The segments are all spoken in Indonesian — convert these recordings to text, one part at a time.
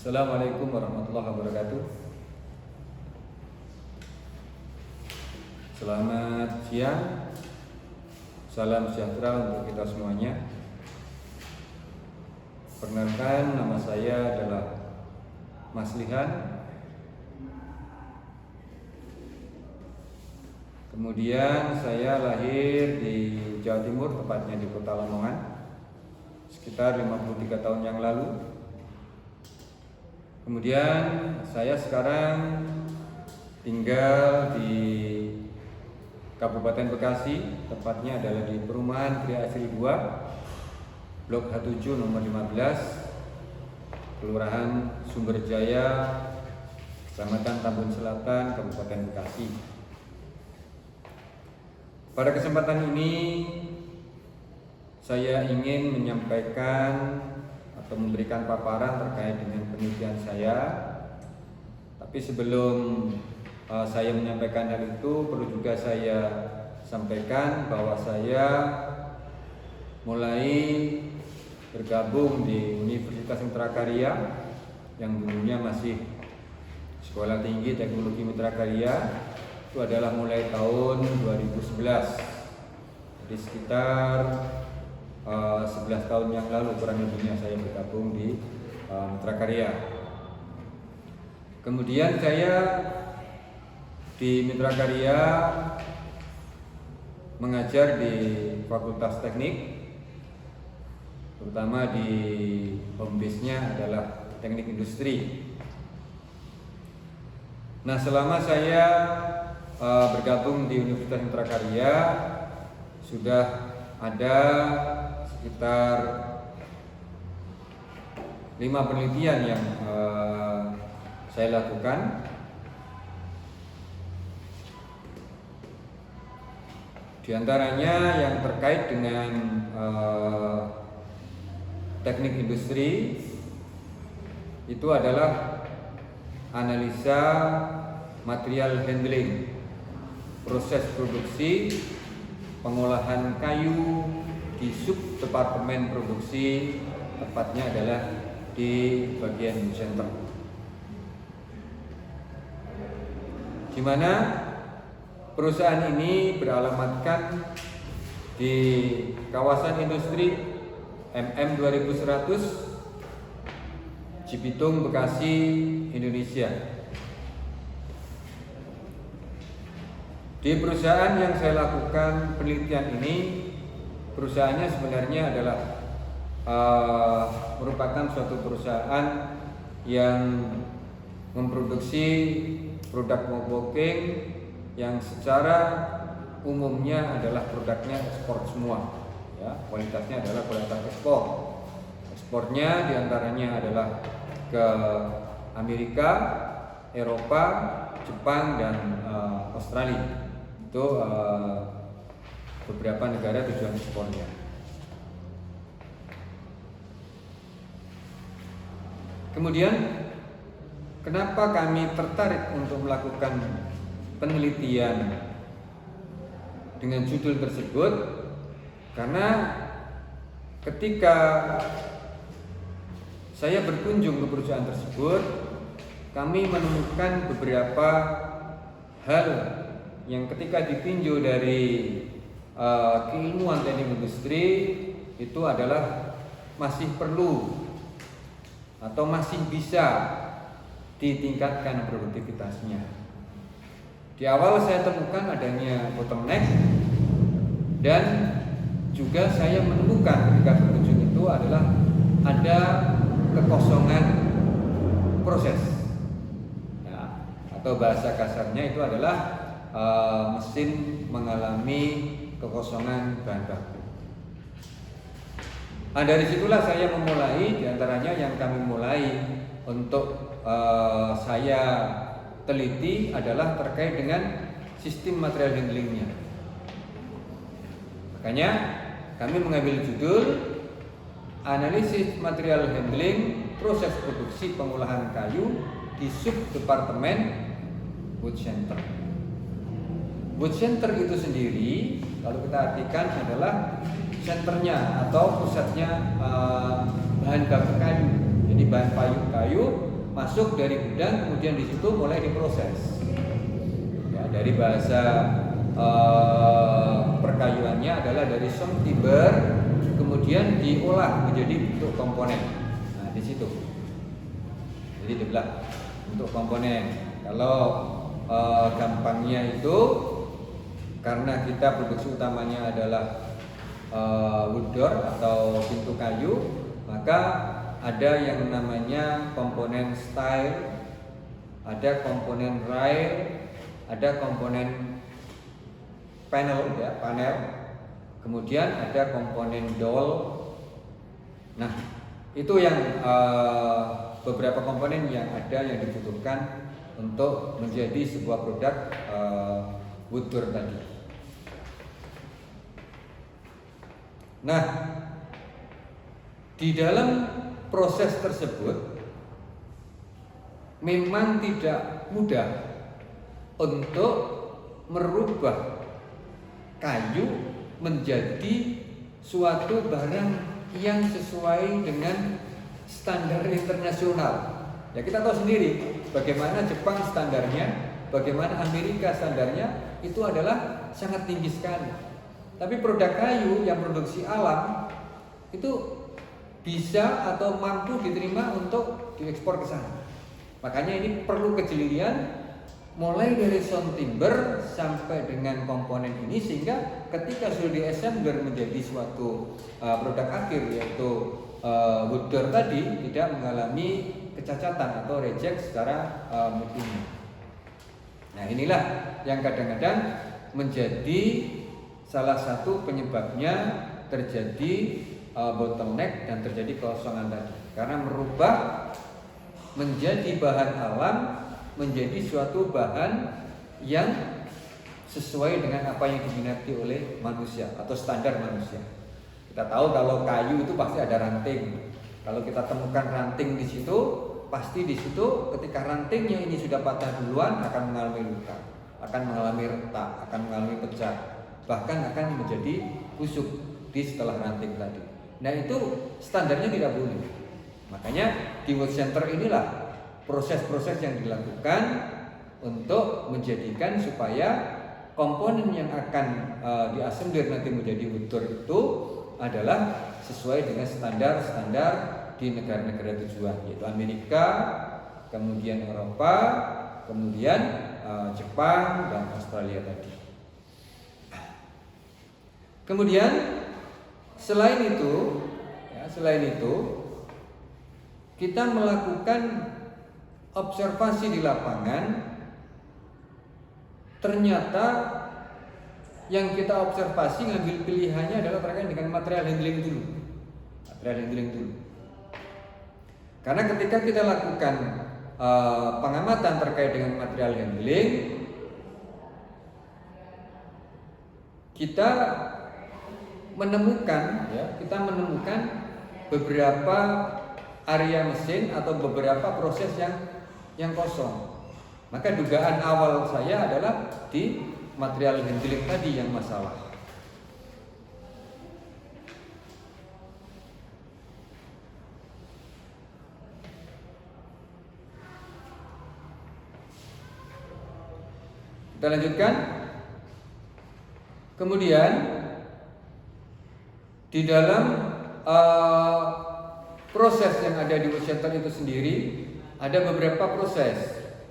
Assalamualaikum warahmatullahi wabarakatuh. Selamat siang. Salam sejahtera untuk kita semuanya. Perkenalkan, nama saya adalah Mas Lihan. Kemudian saya lahir di Jawa Timur, tepatnya di Kota Lamongan, sekitar 53 tahun yang lalu. Kemudian saya sekarang tinggal di Kabupaten Bekasi, tepatnya adalah di Perumahan Gria Asri 2, Blok H7 nomor 15, Kelurahan Sumberjaya, Kecamatan Tambun Selatan, Kabupaten Bekasi. Pada kesempatan ini saya ingin menyampaikan atau memberikan paparan terkait dengan penelitian saya. Tapi sebelum saya menyampaikan hal itu, perlu juga saya sampaikan bahwa saya mulai bergabung di Universitas Mitra Karya yang dulunya masih Sekolah Tinggi Teknologi Mitra Karya. Itu adalah mulai tahun 2011. Jadi sekitar 11 tahun yang lalu kurang lebihnya saya bergabung di Mitra Karya. Kemudian saya di Mitra Karya mengajar di Fakultas Teknik, terutama di home base-nya adalah Teknik Industri. Nah, selama saya bergabung di Universitas Mitra Karya sudah ada sekitar 5 penelitian yang saya lakukan. Di antaranya yang terkait dengan teknik industri itu adalah analisa material handling, proses produksi, pengolahan kayu di subdepartemen produksi, tepatnya adalah di bagian center, di mana perusahaan ini beralamatkan di kawasan industri MM 2100 Cibitung, Bekasi, Indonesia. Di perusahaan yang saya lakukan penelitian ini, perusahaannya sebenarnya adalah merupakan suatu perusahaan yang memproduksi produk woodworking yang secara umumnya adalah produknya ekspor semua, ya, kualitasnya adalah kualitas ekspor. Ekspornya diantaranya adalah ke Amerika, Eropa, Jepang, dan Australia. Itu beberapa negara tujuan ekspornya. Kemudian, kenapa kami tertarik untuk melakukan penelitian dengan judul tersebut? Karena ketika saya berkunjung ke perusahaan tersebut, kami menemukan beberapa hal yang ketika ditinjau dari keilmuan teknik industri itu adalah masih perlu atau masih bisa ditingkatkan produktivitasnya. Di awal saya temukan adanya bottleneck, dan juga saya menemukan ketika berkunjung itu adalah ada kekosongan proses, ya, atau bahasa kasarnya itu adalah mesin mengalami kekosongan bahan baku. Nah, dari situlah saya memulai, diantaranya yang kami mulai untuk saya teliti adalah terkait dengan sistem material handlingnya. Makanya kami mengambil judul analisis material handling proses produksi pengolahan kayu di subdepartemen wood center. Wood center itu sendiri kalau kita artikan adalah senternya atau pusatnya bahan baku kayu. Jadi bahan kayu masuk dari gudang, kemudian di situ mulai diproses. Ya, dari bahasa perkayuannya adalah dari sawn timber, kemudian diolah menjadi bentuk komponen. Nah, di situ. Jadi dibelah untuk komponen. Kalau gampangnya itu karena kita produksi utamanya adalah wood door atau pintu kayu, maka ada yang namanya komponen stile, ada komponen rail, ada komponen panel, ya, panel, kemudian ada komponen dowel. Nah, itu yang beberapa komponen yang ada yang dibutuhkan untuk menjadi sebuah produk wood door tadi. Nah, di dalam proses tersebut memang tidak mudah untuk merubah kayu menjadi suatu barang yang sesuai dengan standar internasional. Ya, kita tahu sendiri bagaimana Jepang standarnya, bagaimana Amerika standarnya, itu adalah sangat tinggi sekali. Tapi produk kayu yang produksi alam itu bisa atau mampu diterima untuk diekspor ke sana. Makanya ini perlu kejelian mulai dari sawn timber sampai dengan komponen ini, sehingga ketika sudah diassembler menjadi suatu produk akhir yaitu wood door tadi tidak mengalami kecacatan atau reject secara mutunya. Nah, inilah yang kadang-kadang menjadi salah satu penyebabnya terjadi bottleneck dan terjadi kekosongan tadi, karena merubah menjadi bahan alam menjadi suatu bahan yang sesuai dengan apa yang diminati oleh manusia atau standar manusia. Kita tahu kalau kayu itu pasti ada ranting. Kalau kita temukan ranting di situ, pasti di situ ketika rantingnya ini sudah patah duluan akan mengalami luka, akan mengalami retak, akan mengalami pecah, bahkan akan menjadi busuk di setelah ranting tadi. Nah, itu standarnya tidak boleh. Makanya di Wood Center inilah proses-proses yang dilakukan untuk menjadikan supaya komponen yang akan diassembler nanti menjadi wood door itu adalah sesuai dengan standar-standar di negara-negara tujuan, yaitu Amerika, kemudian Eropa, kemudian Jepang dan Australia tadi. Kemudian selain itu kita melakukan observasi di lapangan. Ternyata yang kita observasi ngambil pilihannya adalah terkait dengan material handling dulu. Karena ketika kita lakukan pengamatan terkait dengan material handling, kita menemukan beberapa area mesin atau beberapa proses yang kosong. Maka dugaan awal saya adalah di material handling tadi yang masalah. Kita lanjutkan. Kemudian di dalam proses yang ada di Wood Center itu sendiri ada beberapa proses.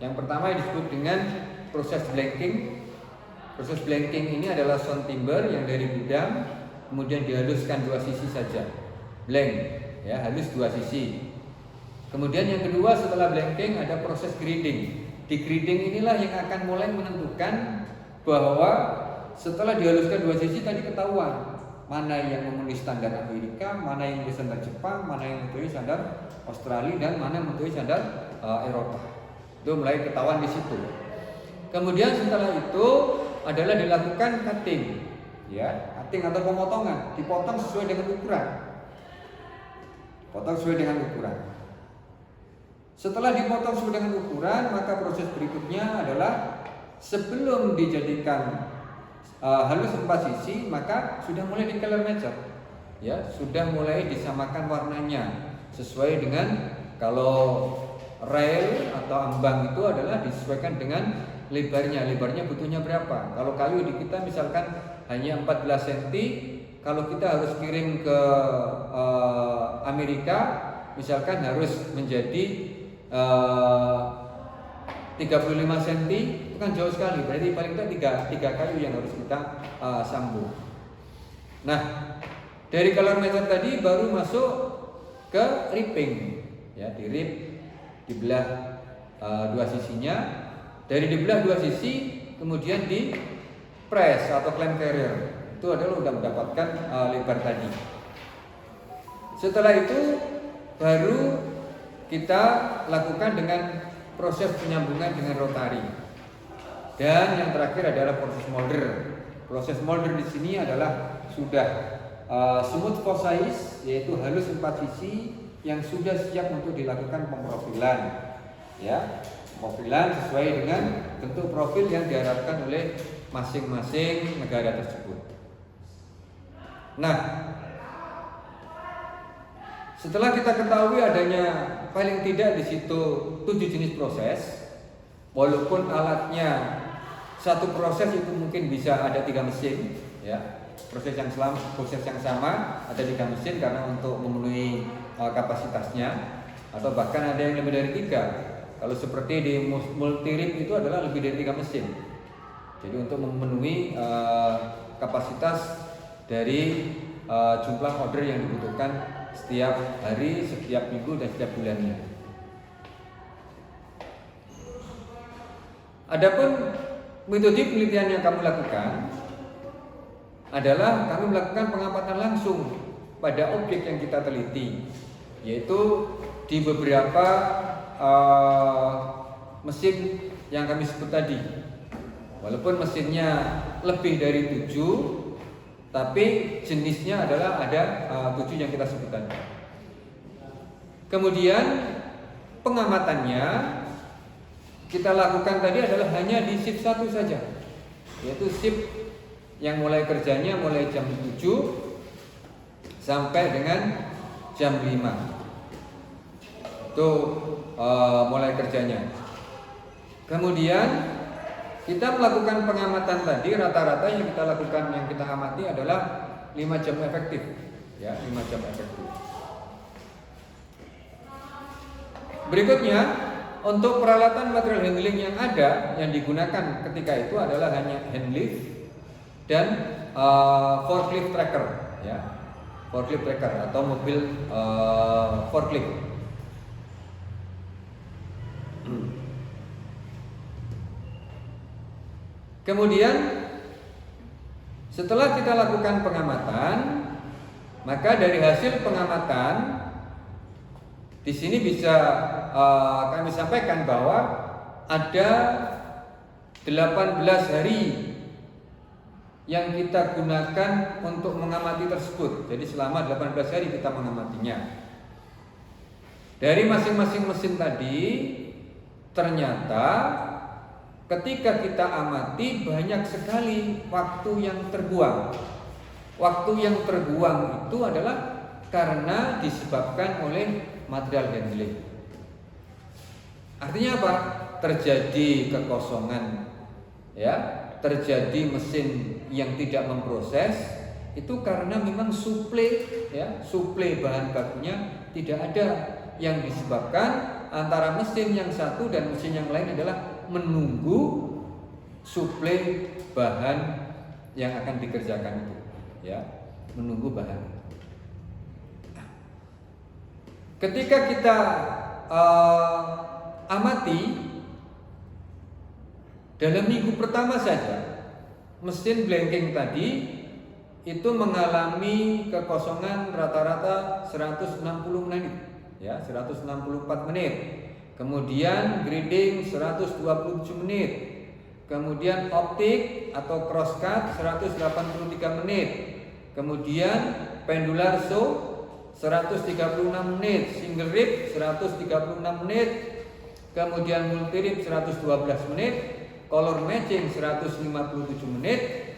Yang pertama disebut dengan proses blanking. Proses blanking ini adalah sawn timber yang dari gudang kemudian dihaluskan dua sisi saja, blank, ya, halus dua sisi. Kemudian yang kedua setelah blanking ada proses grading. Di grading inilah yang akan mulai menentukan bahwa setelah dihaluskan dua sisi tadi ketahuan mana yang memenuhi standar Amerika, mana yang memenuhi standar Jepang, mana yang memenuhi standar Australia, dan mana yang memenuhi standar Eropa. Itu mulai ketahuan di situ. Kemudian setelah itu adalah dilakukan cutting, ya, cutting atau pemotongan, dipotong sesuai dengan ukuran. Setelah dipotong sesuai dengan ukuran, maka proses berikutnya adalah sebelum dijadikan halus empat sisi, maka sudah mulai di color match, ya, sudah mulai disamakan warnanya sesuai dengan kalau rail atau ambang itu adalah disesuaikan dengan lebarnya. Lebarnya butuhnya berapa? Kalau kayu di kita misalkan hanya 14 cm, kalau kita harus kirim ke Amerika misalkan harus menjadi 35 cm, itu kan jauh sekali. Berarti paling tidak tiga kayu yang harus kita sambung. Nah, dari color method tadi baru masuk ke ripping, ya, dirip, dibelah dua sisinya. Dari dibelah dua sisi, kemudian di press atau clamp carrier. Itu adalah sudah mendapatkan lebar tadi. Setelah itu baru kita lakukan dengan proses penyambungan dengan rotari. Dan yang terakhir adalah proses molder. Proses molder di sini adalah sudah smooth for size, yaitu halus 4 sisi yang sudah siap untuk dilakukan pemprofilan, ya, pemprofilan sesuai dengan bentuk profil yang diharapkan oleh masing-masing negara tersebut. Nah, setelah kita ketahui adanya paling tidak di situ 7 jenis proses, walaupun alatnya satu proses itu mungkin bisa ada 3 mesin, ya. Proses yang sama ada 3 mesin karena untuk memenuhi kapasitasnya, atau bahkan ada yang lebih dari 3. Kalau seperti di multirip itu adalah lebih dari 3 mesin. Jadi untuk memenuhi kapasitas dari jumlah order yang dibutuhkan setiap hari, setiap minggu, dan setiap bulannya. Adapun metode penelitian yang kami lakukan adalah kami melakukan pengamatan langsung pada objek yang kita teliti, yaitu di beberapa mesin yang kami sebut tadi. Walaupun mesinnya lebih dari 7, tapi jenisnya adalah ada 7 yang kita sebut tadi. Kemudian pengamatannya kita lakukan tadi adalah hanya di shift 1 saja, yaitu shift yang mulai kerjanya mulai jam 7 sampai dengan jam 5. Itu mulai kerjanya. Kemudian kita melakukan pengamatan tadi, rata-rata yang kita lakukan, yang kita amati adalah 5 jam efektif, ya, 5 jam efektif. Berikutnya, untuk peralatan material handling yang ada yang digunakan ketika itu adalah hanya hand lift dan forklift tracker, ya, forklift tracker atau mobil forklift. Kemudian setelah kita lakukan pengamatan, maka dari hasil pengamatan di sini bisa kami sampaikan bahwa ada 18 hari yang kita gunakan untuk mengamati tersebut. Jadi selama 18 hari kita mengamatinya. Dari masing-masing mesin tadi, ternyata ketika kita amati banyak sekali waktu yang terbuang. Waktu yang terbuang itu adalah karena disebabkan oleh material handling. Artinya apa? Terjadi kekosongan, ya, terjadi mesin yang tidak memproses, itu karena memang suplai, ya, suplai bahan bakunya tidak ada, yang disebabkan antara mesin yang satu dan mesin yang lain adalah menunggu suplai bahan yang akan dikerjakan itu, ya, menunggu bahan. Ketika kita amati dalam minggu pertama saja, mesin blanking tadi itu mengalami kekosongan rata-rata 160 menit, ya, 164 menit. Kemudian grading 127 menit. Kemudian optik atau crosscut 183 menit. Kemudian pendular show 136 menit, single rib 136 menit. Kemudian multi rib 112 menit. Color matching 157 menit.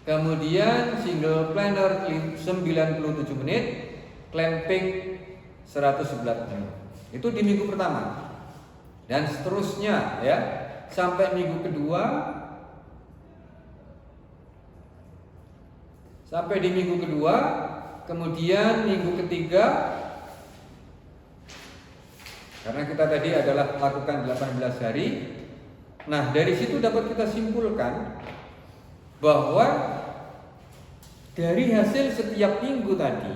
Kemudian single planer 97 menit. Clamping 111 menit. Itu di minggu pertama. Dan seterusnya ya, sampai minggu kedua. Sampai di minggu kedua, kemudian minggu ketiga, karena kita tadi adalah melakukan 18 hari. Nah, dari situ dapat kita simpulkan bahwa dari hasil setiap minggu tadi,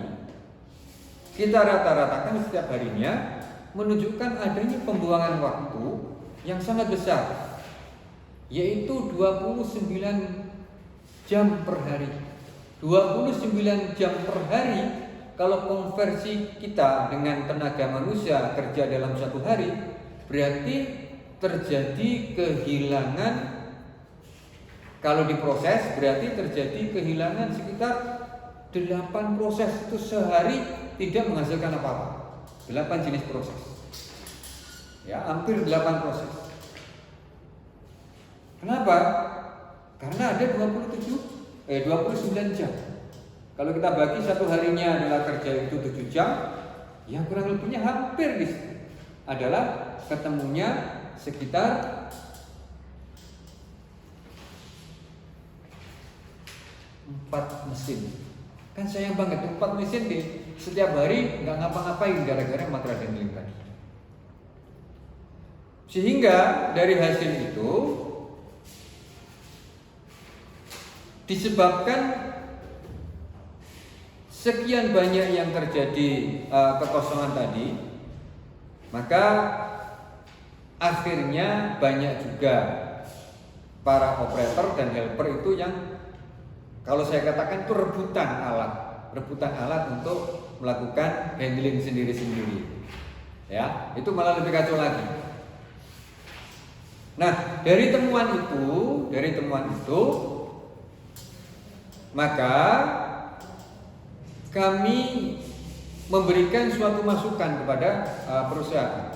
kita rata-ratakan setiap harinya menunjukkan adanya pembuangan waktu yang sangat besar, yaitu 29 jam per hari. 29 jam per hari, kalau konversi kita dengan tenaga manusia kerja dalam satu hari, berarti terjadi kehilangan, kalau diproses berarti terjadi kehilangan sekitar 8 proses. Itu sehari tidak menghasilkan apa-apa. 8 jenis proses, ya, hampir 8 proses. Kenapa? Karena ada 29 jam. Kalau kita bagi satu harinya adalah kerja itu 7 jam, yang kurang lebihnya hampir di situ adalah ketemunya sekitar 4 mesin. Kan sayang banget 4 mesin di setiap hari nggak ngapa-ngapain gara-gara material handling tadi. Sehingga dari hasil itu disebabkan sekian banyak yang terjadi kekosongan tadi, maka akhirnya banyak juga para operator dan helper itu yang, kalau saya katakan itu rebutan alat untuk melakukan handling sendiri-sendiri. Ya, itu malah lebih kacau lagi. Nah, dari temuan itu maka kami memberikan suatu masukan kepada perusahaan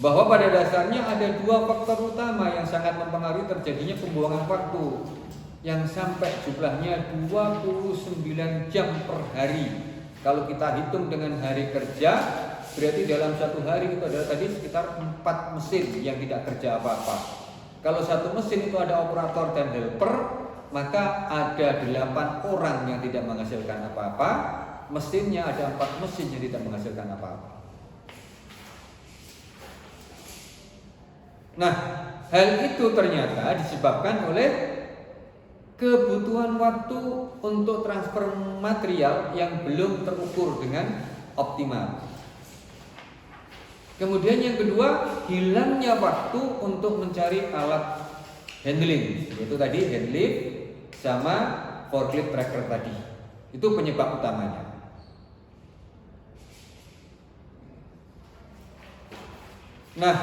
bahwa pada dasarnya ada 2 faktor utama yang sangat mempengaruhi terjadinya pembuangan waktu yang sampai jumlahnya 29 jam per hari. Kalau kita hitung dengan hari kerja, berarti dalam satu hari itu adalah tadi sekitar 4 mesin yang tidak kerja apa-apa. Kalau satu mesin itu ada operator dan helper, maka ada 8 orang yang tidak menghasilkan apa-apa. Mesinnya ada 4 mesin yang tidak menghasilkan apa-apa. Nah, hal itu ternyata disebabkan oleh kebutuhan waktu untuk transfer material yang belum terukur dengan optimal. Kemudian yang kedua, hilangnya waktu untuk mencari alat handling, yaitu tadi hand lift sama forklift tracker tadi. Itu penyebab utamanya. Nah,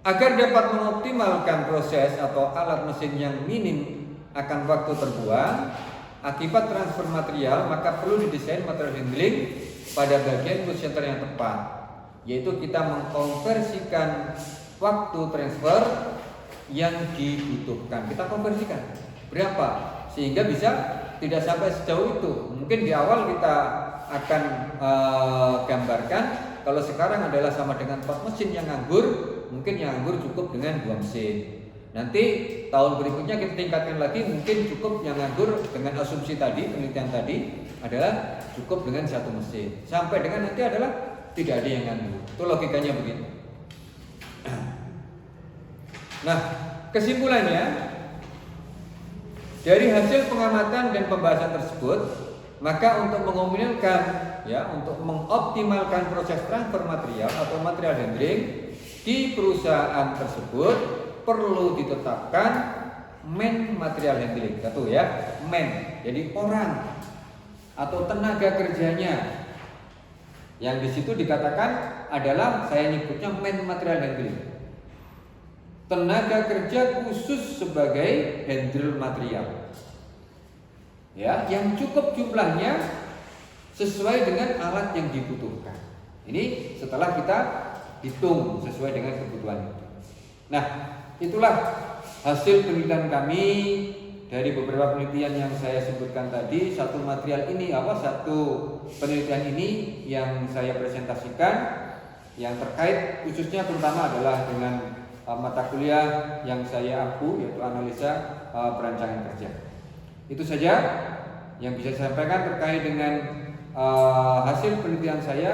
agar dapat mengoptimalkan proses atau alat mesin yang minim akan waktu terbuang akibat transfer material, maka perlu didesain material handling pada bagian cost center yang tepat, yaitu kita mengkonversikan waktu transfer yang dibutuhkan. Kita konversikan berapa sehingga bisa tidak sampai sejauh itu. Mungkin di awal kita akan gambarkan kalau sekarang adalah sama dengan 4 mesin yang nganggur, mungkin yang nganggur cukup dengan 2 mesin. Nanti tahun berikutnya kita tingkatkan lagi, mungkin cukup yang nganggur dengan asumsi tadi, penelitian tadi adalah cukup dengan 1 mesin. Sampai dengan nanti adalah tidak ada yang nganggur. Itu logikanya begitu. Nah, kesimpulannya dari hasil pengamatan dan pembahasan tersebut, maka untuk mengoptimalkan untuk mengoptimalkan proses transfer material atau material handling di perusahaan tersebut perlu ditetapkan man material handling. Satu ya, man. Jadi orang atau tenaga kerjanya. Yang di situ dikatakan adalah saya nyebutnya man material handling. Tenaga kerja khusus sebagai handle material. Ya, yang cukup jumlahnya sesuai dengan alat yang dibutuhkan. Ini setelah kita hitung sesuai dengan kebutuhan itu. Nah, itulah hasil penelitian kami dari beberapa penelitian yang saya sebutkan tadi, satu penelitian ini yang saya presentasikan yang terkait khususnya terutama adalah dengan mata kuliah yang saya ampu, yaitu analisa perancangan kerja. Itu saja yang bisa saya sampaikan terkait dengan hasil penelitian saya.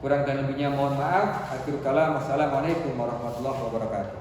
Kurang dan lebihnya mohon maaf. Akhirul kalam. Wassalamualaikum warahmatullahi wabarakatuh.